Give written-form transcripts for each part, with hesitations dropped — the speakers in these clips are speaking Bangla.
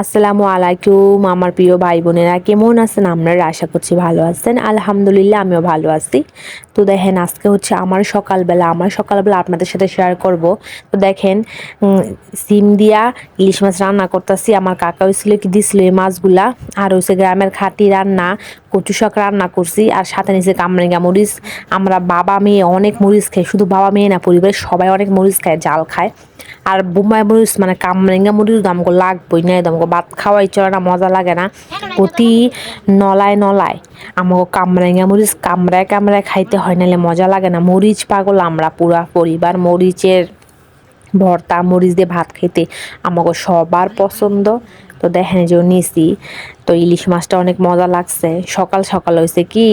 আসসালামু আলাইকুম আমার প্রিয় ভাই বোনেরা, কেমন আছেন? আপনারা আশা করছি ভালো আছেন। আলহামদুলিল্লাহ আমিও ভালো আছি। তো দেখেন আজকে হচ্ছে আমার সকালবেলা আপনাদের সাথে শেয়ার করব। তো দেখেন সিম দিয়া ইলিশ মাছ রান্না করতেছি। আমার কাকা হয়েছিল কি দিছিল এই মাছগুলা, আর হচ্ছে গ্রামের খাঁটি রান্না কচু শাক রান্না করছি, আর সাথে নিচে কামরাঙ্গা মরিচ। আমরা বাবা মেয়ে অনেক মরিচ খাই, শুধু বাবা মেয়ে না, পরিবারের সবাই অনেক মরিচ খায়, জাল খায়। আর বোম্বাই মরিচ মানে কামরাঙ্গা মরিচ দামগো লাগবই না, দামগো ভাত খাওয়াই চলে না, মজা লাগে না। প্রতি নলায় নলায় আমাকে কামরাঙ্গা মরিচ কামড়ায় কামড়ায় খাইতে হয়, নাহলে মজা লাগে না। মরিচ পাগল আমরা পুরা পরিবার, মরিচের ভর্তা মরিচ দিয়ে ভাত খেতে আমাকে সবার পছন্দ। তো দেখেন যে নিছি, তো ইলিশ মাছটা অনেক মজা লাগছে। সকাল সকাল হয়েছে কি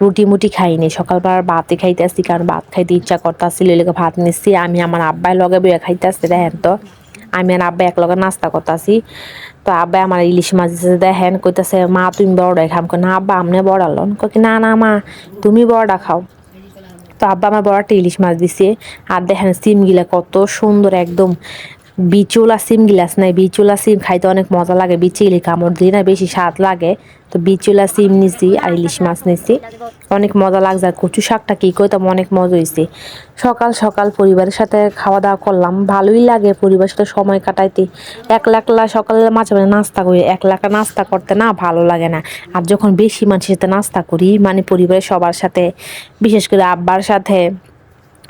রুটি মুটি খাইনি, সকালবেলা ভাতই খাইতেছি, কারণ ভাত খাইতে ইচ্ছা করতেছিল, এলাকা ভাত নিচ্ছি। আমি আমার আব্বাই লগে বইয়া খাইতেছি। দেখেন তো আমি আর আব্বা এক লগে নাস্তা করতেছি। তো আব্বাই আমার ইলিশ মাছ দিতেছে, দেখেন কইতাছে মা তুমি বড়াই খাম, না আব্বা আমনে বড়ালন, কি না না মা তুমি বড়া খাও। তো আব্বা আমার বড় একটা ইলিশ মাছ দিছে। আর দেখেন সিম গিলা কত সুন্দর, একদম বিচুলা সিম গিলাস নাই, বিচুলা সিম খাইতে অনেক মজা লাগে, বিচিলি কামড় দিয়ে না বেশি স্বাদ লাগে। তো বিচুলা সিম নিছি আর ইলিশ মাছ নিছি, অনেক মজা লাগছে। আর কচু শাকটা কি কইতাম, অনেক মজা হয়েছে। সকাল সকাল পরিবারের সাথে খাওয়া দাওয়া করলাম, ভালোই লাগে পরিবারের সাথে সময় কাটাইতে। একলা একলা সকালে মাঝে মাঝে নাস্তা করি, একলা একা নাস্তা করতে না ভালো লাগে না। আর যখন বেশি মানুষের সাথে নাস্তা করি, মানে পরিবারের সবার সাথে, বিশেষ করে আব্বার সাথে,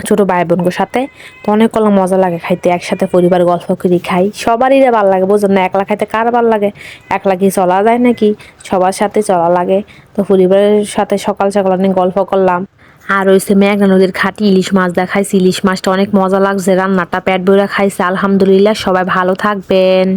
ছোট ভাই বোনগুলোর সাথে, তো অনেক কলা মজা লাগে খাইতে। একসাথে পরিবার গল্প করি খাই, সবারই ভালো লাগে, বুঝলেন না? একলা খাইতে কার ভালো লাগে? একলা কি চলা যায় নাকি? সবার সাথে চলা লাগে। তো পরিবারের সাথে সকাল সকাল অনেক গল্প করলাম। আর হয়েছে মেঘনা নদীর খাঁটি ইলিশ মাছ দেখাইছি, ইলিশ মাছটা অনেক মজা লাগছে, রান্নাটা পেট ভরে খাইছে। আলহামদুলিল্লাহ, সবাই ভালো থাকবেন।